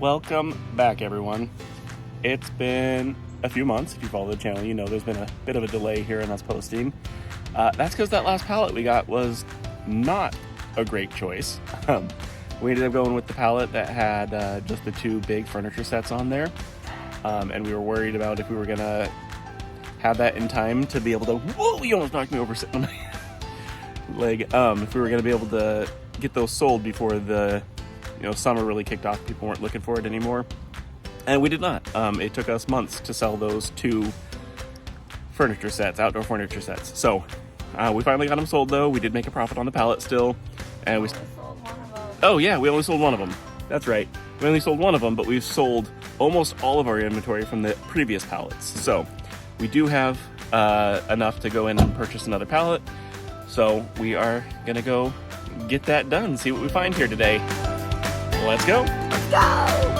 Welcome back, everyone. It's been a few months. If you follow the channel, you know there's been a bit of a delay here in us posting. That's because that last pallet we got was not a great choice. We ended up going with the pallet that had just the two big furniture sets on there. And we were worried about if we were gonna have that in time to be able to, whoa, you almost knocked me over sitting on my leg. If we were gonna be able to get those sold before the summer really kicked off, people weren't looking for it anymore. And we did not. It took us months to sell those two furniture sets, outdoor furniture sets. So we finally got them sold though. We did make a profit on the pallet still. And we sold one of them. Oh yeah, we only sold one of them. That's right. We only sold one of them, but we've sold almost all of our inventory from the previous pallets. So we do have enough to go in and purchase another pallet. So we are gonna go get that done, see what we find here today. Let's go. Let's go.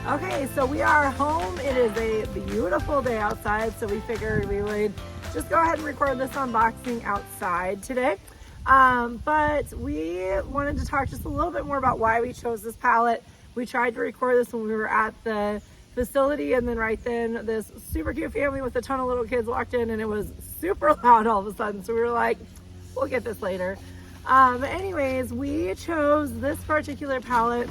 Okay, so we are home. It is a beautiful day outside, so we figured we would just go ahead and record this unboxing outside today. But we wanted to talk just a little bit more about why we chose this pallet. We tried to record this when we were at the facility, and then right then this super cute family with a ton of little kids walked in, and it was super loud all of a sudden. So we were like, we'll get this later. Anyways, we chose this particular pallet.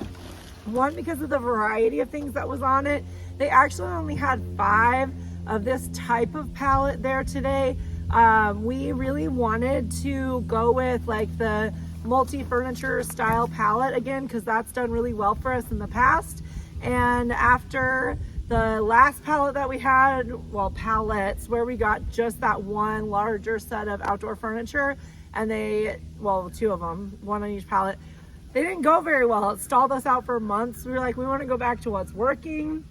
One, because of the variety of things that was on it. They actually only had 5 of this type of pallet there today. We really wanted to go with like the multi-furniture style pallet again, because that's done really well for us in the past. And after the last pallet that we had, well, pallets, where we got just that one larger set of outdoor furniture, and two of them, one on each pallet, they didn't go very well. It stalled us out for months. We were like, we want to go back to what's working,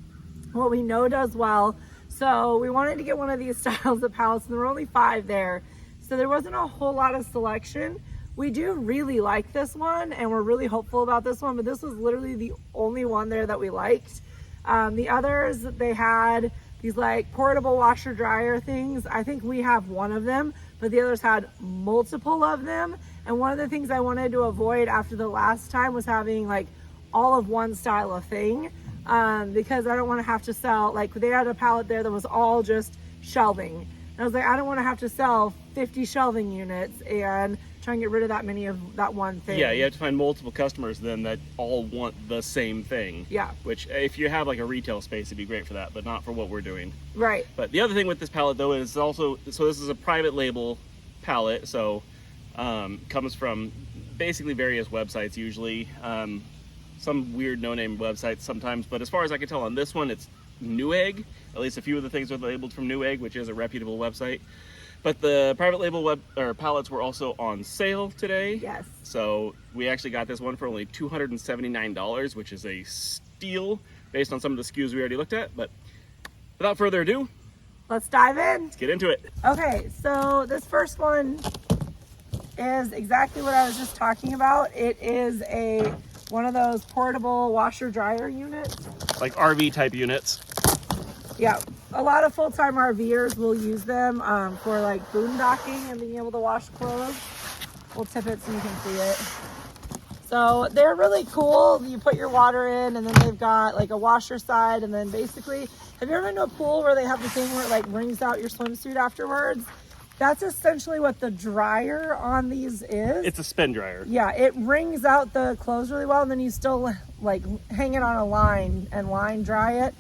what we know does well. So we wanted to get one of these styles of pallets, and there were only 5 there. So there wasn't a whole lot of selection. We do really like this one, and we're really hopeful about this one, but this was literally the only one there that we liked. The others, they had these like portable washer dryer things. I think we have one of them, but the others had multiple of them. And one of the things I wanted to avoid after the last time was having like all of one style of thing, because I don't want to have to sell, like they had a pallet there that was all just shelving. And I was like, I don't want to have to sell 50 shelving units and try and get rid of that many of that one thing. Yeah, you have to find multiple customers then that all want the same thing. Yeah. Which if you have like a retail space, it'd be great for that, but not for what we're doing. Right. But the other thing with this pallet though is also, so this is a private label pallet, so comes from basically various websites usually, some weird no-name websites sometimes, but as far as I can tell on this one, it's Newegg. At least a few of the things are labeled from Newegg, which is a reputable website. But the private label pallets were also on sale today. Yes. So we actually got this one for only $279, which is a steal based on some of the SKUs we already looked at. But without further ado, let's dive in. Let's get into it. Okay, so this first one is exactly what I was just talking about. It is one of those portable washer dryer units. Like RV type units. Yeah, a lot of full-time RVers will use them for like boondocking and being able to wash clothes. We'll tip it so you can see it. So they're really cool. You put your water in, and then they've got like a washer side, and then basically, have you ever been to a pool where they have the thing where it like wrings out your swimsuit afterwards? That's essentially what the dryer on these is. It's a spin dryer. Yeah, it wrings out the clothes really well, and then you still like hang it on a line and line dry it.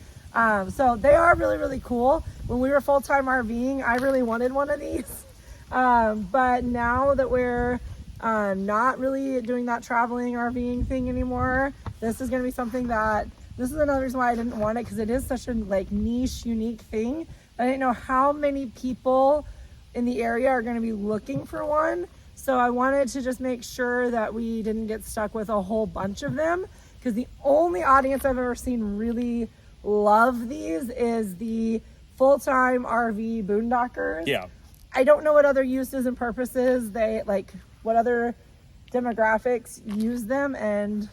So they are really, really cool. When we were full-time RVing, I really wanted one of these. But now that we're not really doing that traveling RVing thing anymore, this is going to be something that This is another reason why I didn't want it, because it is such a like niche, unique thing. I didn't know how many people in the area are going to be looking for one. So I wanted to just make sure that we didn't get stuck with a whole bunch of them, because the only audience I've ever seen really love these is the full-time RV boondockers. Yeah. I don't know what other uses and purposes they like, what other demographics use them and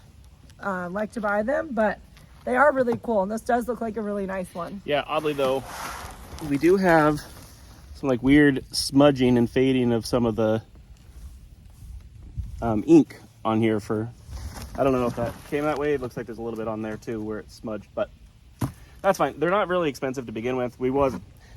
like to buy them, but they are really cool, and this does look like a really nice one. Yeah, oddly though, we do have some like weird smudging and fading of some of the ink on here for, I don't know if that came that way. It looks like there's a little bit on there too where it's smudged, but that's fine. They're not really expensive to begin with.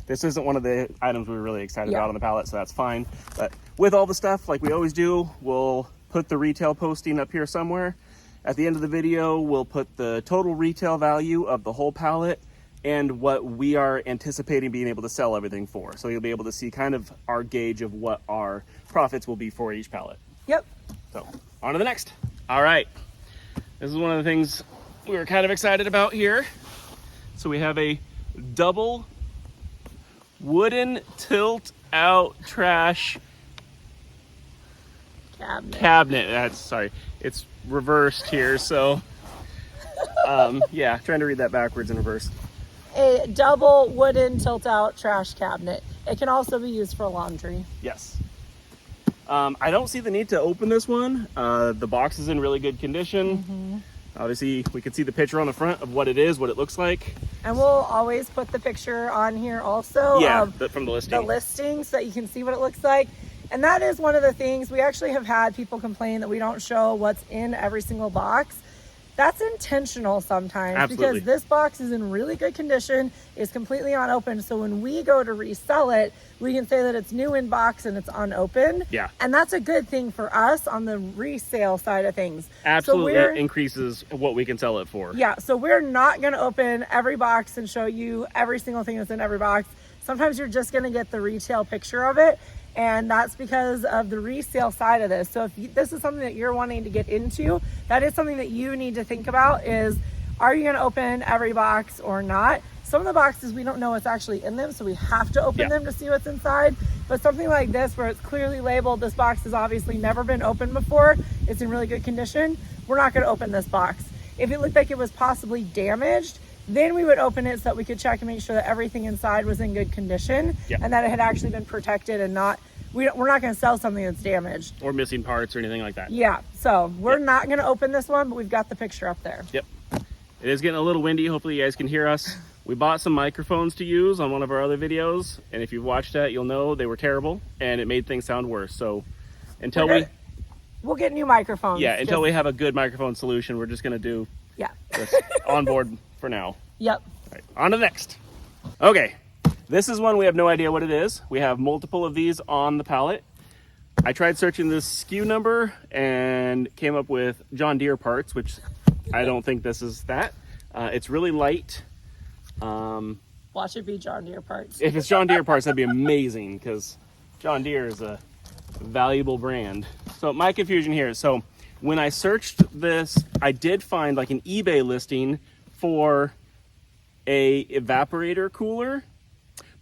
This isn't one of the items we were really excited about on the pallet, so that's fine. But with all the stuff, like we always do, we'll put the retail posting up here somewhere. At the end of the video, we'll put the total retail value of the whole pallet and what we are anticipating being able to sell everything for. So you'll be able to see kind of our gauge of what our profits will be for each pallet. Yep. So on to the next. All right. This is one of the things we were kind of excited about here. So we have a double wooden tilt out trash cabinet. That's, sorry, it's reversed here. So yeah, trying to read that backwards in reverse. A double wooden tilt out trash cabinet. It can also be used for laundry. Yes. I don't see the need to open this one. The box is in really good condition. Obviously, we can see the picture on the front of what it is, what it looks like. And we'll always put the picture on here also. Yeah, from the listing. The listing, so that you can see what it looks like. And that is one of the things, we actually have had people complain that we don't show what's in every single box. That's intentional sometimes. Absolutely. Because this box is in really good condition, is completely unopened. So when we go to resell it, we can say that it's new in box and it's unopened. Yeah. And that's a good thing for us on the resale side of things. Absolutely, so increases what we can sell it for. Yeah, so we're not going to open every box and show you every single thing that's in every box. Sometimes you're just going to get the retail picture of it. And that's because of the resale side of this. So if this is something that you're wanting to get into, that is something that you need to think about is, are you going to open every box or not? Some of the boxes we don't know what's actually in them, so we have to open them to see what's inside. But something like this, where it's clearly labeled, this box has obviously never been opened before, it's in really good condition, we're not going to open this box. If it looked like it was possibly damaged, then we would open it so that we could check and make sure that everything inside was in good condition and that it had actually been protected and not, we're not going to sell something that's damaged. Or missing parts or anything like that. Yeah, so we're not going to open this one, but we've got the picture up there. Yep. It is getting a little windy. Hopefully you guys can hear us. We bought some microphones to use on one of our other videos, and if you've watched that, you'll know they were terrible, and it made things sound worse. So until we'll get new microphones. Yeah, until we have a good microphone solution, we're just going to do this on board for now. Yep. All right, on to the next. Okay, this is one we have no idea what it is. We have multiple of these on the pallet. I tried searching this SKU number and came up with John Deere parts, which I don't think this is that. It's really light. Watch it be John Deere parts. If it's John Deere parts, that'd be amazing, because John Deere is a valuable brand. So my confusion here. So when I searched this, I did find like an eBay listing for a evaporator cooler.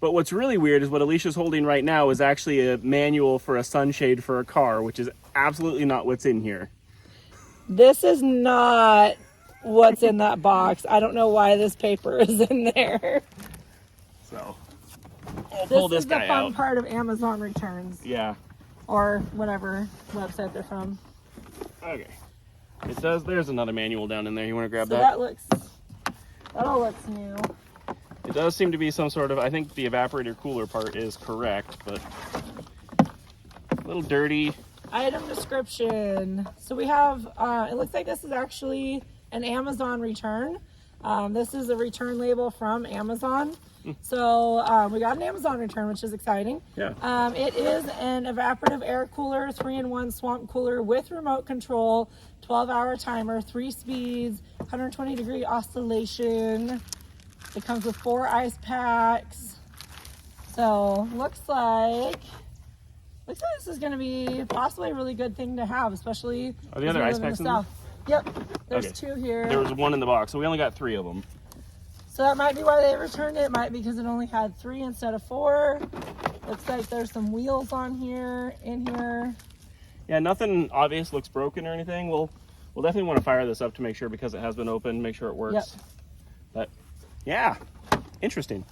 But what's really weird is what Alicia's holding right now is actually a manual for a sunshade for a car, which is absolutely not what's in here. This is not what's in that box. I don't know why this paper is in there. So I'll pull this guy out. This is the fun part of Amazon returns. Yeah. Or whatever website they're from. Okay. It does. There's another manual down in there. You want to grab so that? That all looks new. It does seem to be some sort of, I think the evaporator cooler part is correct, but a little dirty. Item description. So we have, it looks like this is actually an Amazon return. This is a return label from Amazon. So we got an Amazon return, which is exciting. Yeah. It is an evaporative air cooler, 3-in-1 swamp cooler with remote control, 12-hour timer, 3 speeds, 120 degree oscillation. It comes with 4 ice packs. So looks like this is going to be possibly a really good thing to have, especially Are the other ice packs in there? Yep, there's Okay. 2 here. There was 1 in the box, so we only got 3 of them. So that might be why they returned it. It might be because it only had 3 instead of 4. Looks like there's some wheels on here, in here. Yeah, nothing obvious looks broken or anything. We'll definitely want to fire this up to make sure, because it has been opened, make sure it works. Yep. But yeah, interesting.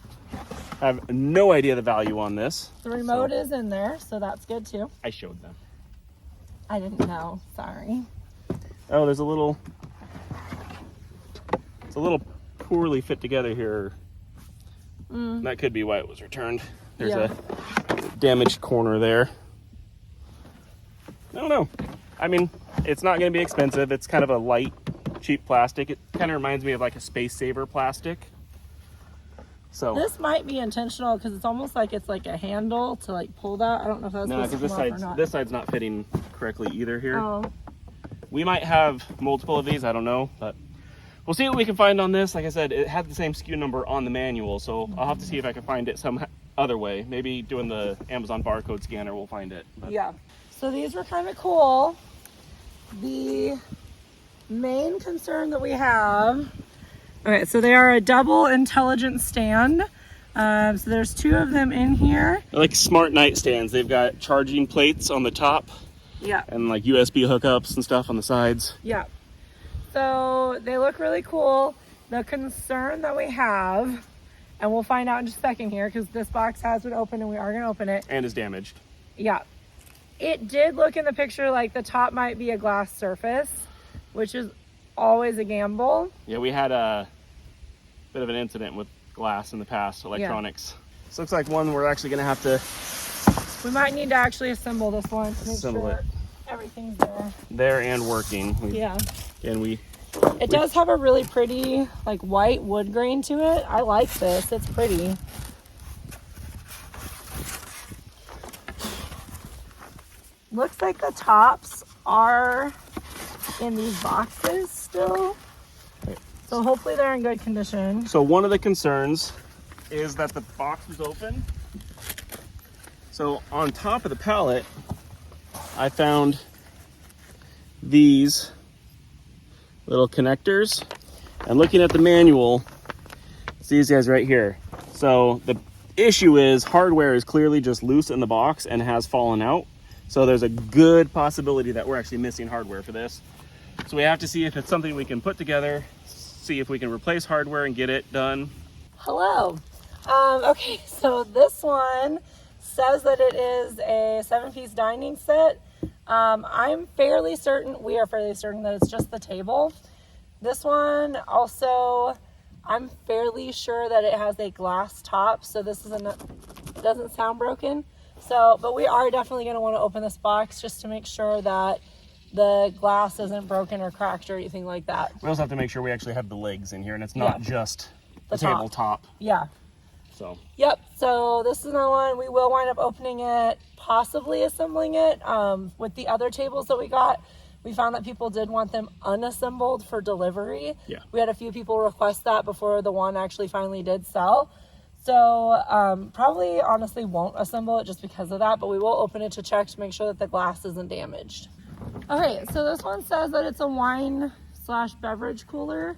I have no idea the value on this. The remote is in there, so that's good too. I showed them. I didn't know, sorry. Oh, there's a little, it's a little poorly fit together here. That could be why it was returned. There's a damaged corner there. I don't know. I mean, it's not going to be expensive. It's kind of a light, cheap plastic. It kind of reminds me of like a Space Saver plastic. So This might be intentional because it's almost like it's like a handle to like pull that. I don't know if that's no, supposed to because come off or not. this side's not fitting correctly either here. Oh, We might have multiple of these, I don't know, but we'll see what we can find on this. Like I said, it had the same SKU number on the manual, so I'll have to see if I can find it some other way. Maybe doing the Amazon barcode scanner will find it. But yeah. So these were kind of cool. The main concern that we have, okay, so they are a double intelligent stand. So there's 2 of them in here. they're like smart nightstands. They've got charging plates on the top Yeah. and like USB hookups and stuff on the sides. Yeah. So they look really cool. The concern that we have, and we'll find out in just a second here because this box has been opened and we are going to open it. And is damaged. Yeah. It did look in the picture like the top might be a glass surface, which is always a gamble. Yeah, we had a bit of an incident with glass in the past, electronics. This looks like one we're actually going to have to We might need to actually assemble this one to make Assemble sure it. everything's there. there and working. Yeah. And It does have a really pretty like white wood grain to it. I like this. It's pretty. Looks like the tops are in these boxes still. So hopefully they're in good condition. So one of the concerns is that the box was open. So on top of the pallet, I found these little connectors. And looking at the manual, it's these guys right here. So the issue is hardware is clearly just loose in the box and has fallen out. So there's a good possibility that we're actually missing hardware for this. So we have to see if it's something we can put together, see if we can replace hardware and get it done. Hello. Okay, so this one says that it is a 7-piece dining set. I'm fairly certain, we are fairly certain that it's just the table. This one also, I'm fairly sure that it has a glass top, so this is it doesn't sound broken. So, but we are definitely going to want to open this box just to make sure that the glass isn't broken or cracked or anything like that. We also have to make sure we actually have the legs in here and it's not just the tabletop. Yeah. So, Yep. So this is another one. We will wind up opening it, possibly assembling it. With the other tables that we got, we found that people did want them unassembled for delivery. Yeah. We had a few people request that before the one actually finally did sell. So probably honestly won't assemble it just because of that, but we will open it to check to make sure that the glass isn't damaged. Okay, so this one says that it's a wine/beverage cooler.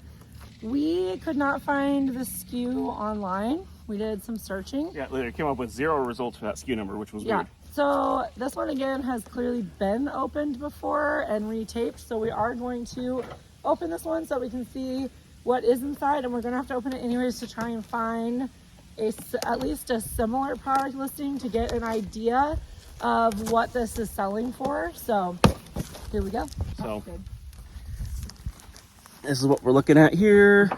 We could not find the SKU online. We did some searching. yeah, they came up with 0 results for that SKU number, which was weird. So this one again has clearly been opened before and retaped. So we are going to open this one so we can see what is inside, and we're going to have to open it anyways to try and find at least a similar product listing to get an idea of what this is selling for. So here we go. So this is what we're looking at here.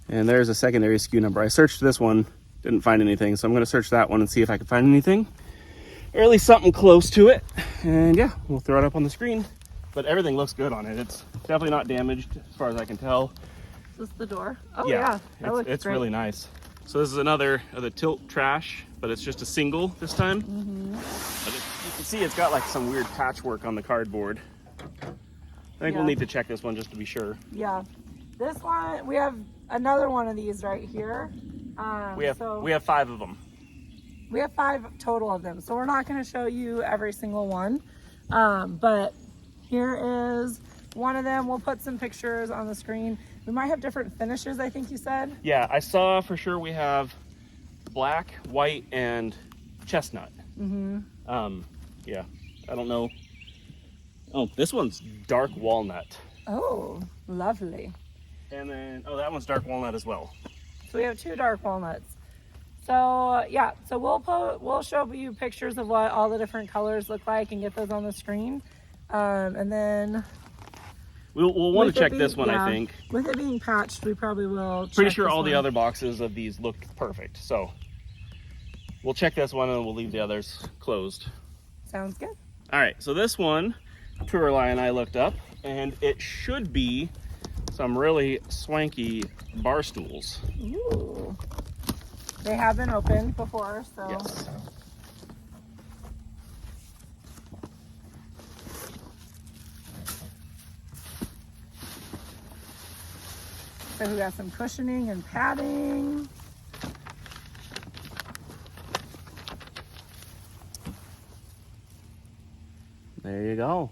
And there's a secondary SKU number. I searched this one, didn't find anything. So I'm going to search that one and see if I can find anything, or at least something close to it. And yeah, we'll throw it up on the screen. But everything looks good on it. It's definitely not damaged as far as I can tell. Is this the door? Oh yeah, that looks it's great. really nice. So this is another of the tilt trash, but it's just a single this time. But you can see it's got like some weird patchwork on the cardboard. I think we'll need to check this one just to be sure. Yeah, this one, we have another one of these right here. We have 5 of them. We have 5 total of them, so we're not going to show you every single one. But here is one of them. We'll put some pictures on the screen. We might have different finishes, I think you said. Yeah, I saw for sure we have black, white, and chestnut. Yeah, I don't know. Oh, this one's dark walnut. Oh, lovely. And then, oh, that one's dark walnut as well. So we have 2 dark walnuts. So yeah, so we'll show you pictures of what all the different colors look like and get those on the screen. And then we'll want to check this one, yeah, I think. With it being patched, we probably will check Pretty sure this all the one. other boxes of these look perfect. So we'll check this one and we'll leave the others closed. Sounds good. All right, so this one, Turley and I looked up, and it should be some really swanky bar stools. Ooh. They have been opened before, so. Yes. So we got some cushioning and padding. There you go.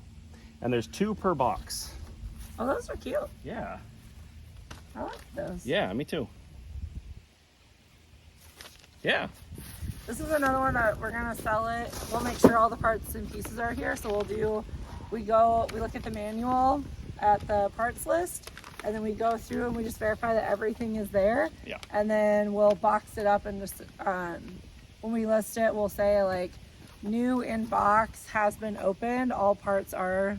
And there's 2 per box. Oh, those are cute. Yeah. I like those. Yeah, me too. Yeah. This is another one that we're gonna sell it. We'll make sure all the parts and pieces are here. So we look at the manual at the parts list, and then we go through and we just verify that everything is there. Yeah. And then we'll box it up and just, when we list it, we'll say like, new in box, has been opened, all parts are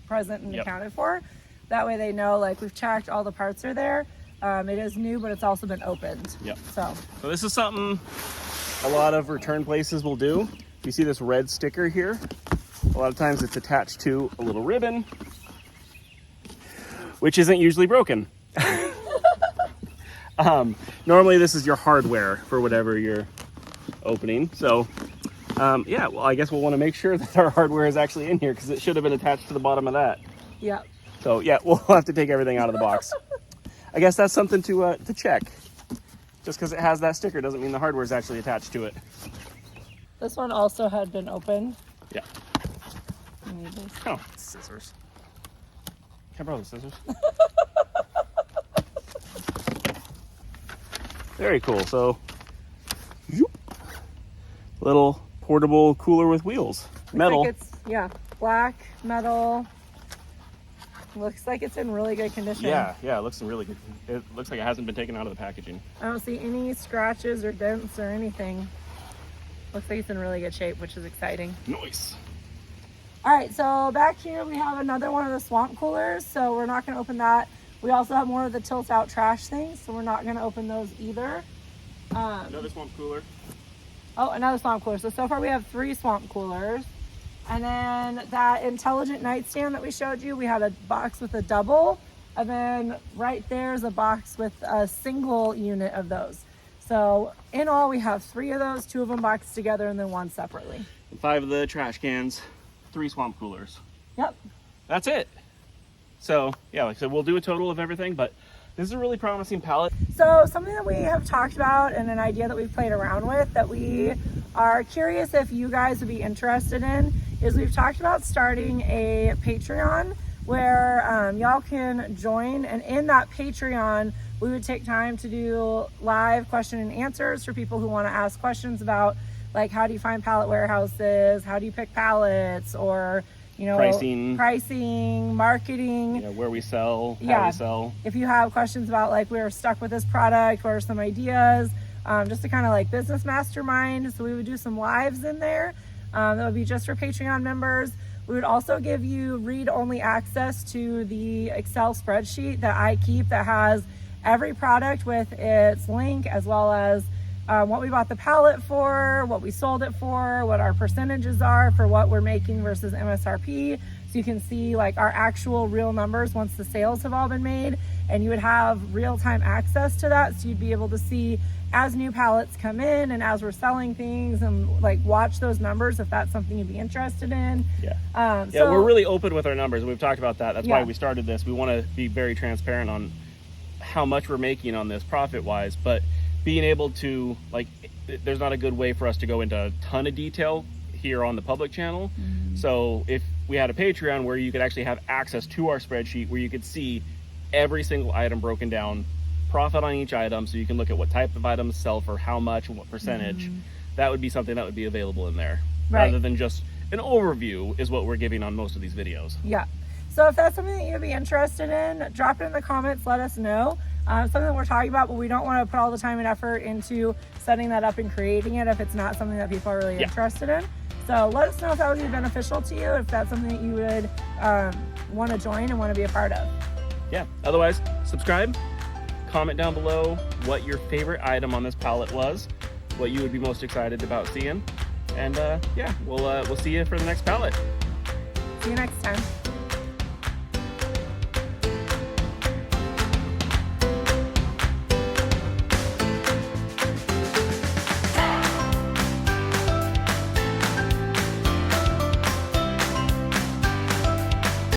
present and accounted for. That way they know, like, we've checked, all the parts are there. It is new, but it's also been opened. Yep. So this is something a lot of return places will do. You see this red sticker here? A lot of times it's attached to a little ribbon, which isn't usually broken. Normally this is your hardware for whatever you're opening. So yeah, well, I guess we'll want to make sure that our hardware is actually in here because it should have been attached to the bottom of that. yeah. So yeah, we'll have to take everything out of the box. I guess that's something to check. Just because it has that sticker doesn't mean the hardware is actually attached to it. This one also had been opened. Yeah. Oh, scissors. Can I borrow the scissors? Very cool. So, little portable cooler with wheels. Metal. Like it's, yeah, black, metal. Looks like it's in really good condition. Yeah, it looks in really good. It looks like it hasn't been taken out of the packaging. I don't see any scratches or dents or anything. Looks like it's in really good shape, which is exciting. Nice. All right, so back here we have another one of the swamp coolers. So we're not gonna open that. We also have more of the tilt out trash things, so we're not gonna open those either. Another swamp cooler. Oh, another swamp cooler. So far we have 3 swamp coolers. And then that intelligent nightstand that we showed you, we had a box with a double. And then right there is a box with a single unit of those. So in all, we have 3 of those, 2 of them boxed together and then 1 separately. 5 of the trash cans, 3 swamp coolers. Yep. That's it. So yeah, like I said, we'll do a total of everything, but this is a really promising pallet. So something that we have talked about and an idea that we've played around with that we are curious if you guys would be interested in is we've talked about starting a Patreon where y'all can join, and in that Patreon we would take time to do live question and answers for people who want to ask questions about, like, how do you find pallet warehouses, how do you pick pallets, or pricing, marketing, where we sell, yeah, how we sell. If you have questions about, like, we're stuck with this product, what are some ideas, just to kind of like business mastermind. So we would do some lives in there. That would be just for Patreon members. We would also give you read-only access to the Excel spreadsheet that I keep that has every product with its link, as well as what we bought the pallet for, what we sold it for, what our percentages are for what we're making versus MSRP. So you can see, like, our actual real numbers once the sales have all been made, and you would have real-time access to that. So you'd be able to see as new pallets come in and as we're selling things, and like watch those numbers if that's something you'd be interested in. Yeah. So we're really open with our numbers. We've talked about that. That's why we started this. We want to be very transparent on how much we're making on this profit-wise, but being able to, like, there's not a good way for us to go into a ton of detail here on the public channel. So if we had a Patreon where you could actually have access to our spreadsheet where you could see every single item broken down, profit on each item, so you can look at what type of items sell for how much and what percentage. That would be something that would be available in there, rather than just an overview is what we're giving on most of these videos. Yeah. So if that's something that you'd be interested in, drop it in the comments, let us know. Something that we're talking about, but we don't want to put all the time and effort into setting that up and creating it if it's not something that people are really interested in. So let us know if that would be beneficial to you, if that's something that you would want to join and want to be a part of. Yeah. Otherwise, subscribe, comment down below what your favorite item on this pallet was, what you would be most excited about seeing, and yeah, we'll see you for the next pallet. See you next time.